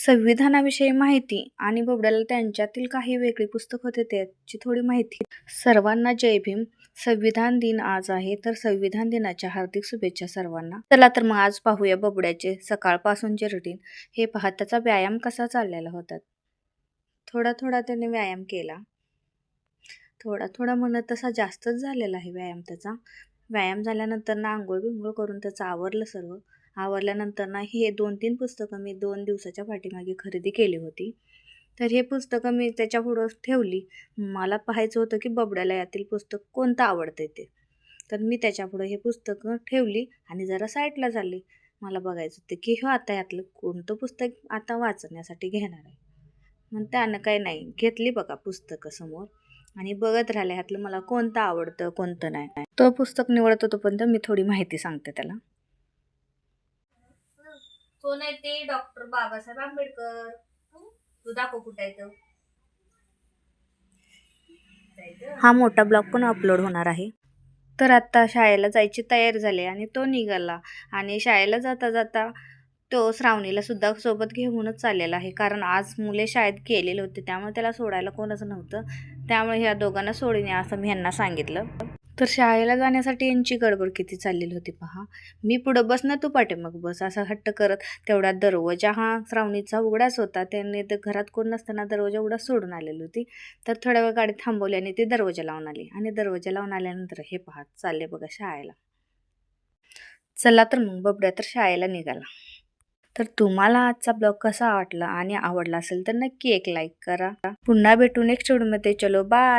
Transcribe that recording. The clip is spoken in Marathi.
संविधानाविषयी माहिती आणि बबड्याला त्यांच्यातील काही वेगळी पुस्तक होते त्याची थोडी माहिती. सर्वांना जय भीम. संविधान दिन आज आहे, तर संविधान दिनाच्या हार्दिक शुभेच्छा सर्वांना. चला तर मग आज पाहूया बबड्याचे सकाळपासूनचे रुटीन. हे पहा, त्याचा व्यायाम कसा चाललेला होता. थोडा थोडा त्याने व्यायाम केला. थोडा थोडा म्हणत तसा जास्तच झालेला आहे व्यायाम त्याचा. व्यायाम झाल्यानंतर ना आंघोळ बिंघोळ करून त्याचं आवरलं सर्व. आवरल्यानंतर ना हे 2-3 पुस्तकं मी 2 दिवसाच्या पाठीमागे खरेदी केली होती. तर हे पुस्तकं मी त्याच्यापुढं ठेवली. मला पाहायचं होतं की बबड्याला यातील पुस्तक कोणतं आवडतं ते. तर मी त्याच्यापुढं हे पुस्तकं ठेवली आणि जरा साईडला चालली. मला बघायचं होतं की आता यातलं कोणतं पुस्तक आता वाचण्यासाठी घेणार आहे. मग त्यानं काही नाही घेतली बघा पुस्तकं समोर आणि बघत राहिलं ह्यातलं मला कोणतं आवडतं कोणतं नाही. तो पुस्तक निवडत होतो पण मी थोडी माहिती सांगते त्याला. कोण आहे ते? डॉक्टर बाबासाहेब आंबेडकर. तू दाखव कुठे आहे तो. हा मोठा ब्लॉग पण अपलोड होणार आहे. तर आता शाळेला जायची तयारी झाली आणि तो निघाला आणि शाळेला जाता जाता तो श्रावणीला सुद्धा सोबत घेऊनच चाललेला आहे, कारण आज मुले शाळेत गेलेले होते त्यामुळे त्याला सोडायला कोणच नव्हतं. त्यामुळे ह्या दोघांना सोडून या असं मी ह्यांना सांगितलं. तर शाळेला जाण्यासाठी यांची गडबड किती चाललेली होती पहा. मी पुढं बस ना तू पाठीमाग बस असं हट्ट करत तेवढा दरवाजा हा श्रावणीचा उघडाच होता. त्यांनी तर घरात कोण नसताना दरवाजा उघडाच सोडून आलेली होती. तर थोड्या वेळ गाडी थांबवली आणि ते दरवाजा लावून आली आणि दरवाजा लावून आल्यानंतर हे पहा चालले बघा शाळेला. चला तर मग बबड्या तर शाळेला निघाला. तर तुम्हाला आजचा ब्लॉग कसा वाटला आणि आवडला असेल तर नक्की एक लाईक करा. पुन्हा भेटू नेक्स्ट व्हिडिओमध्ये. चलो बाय.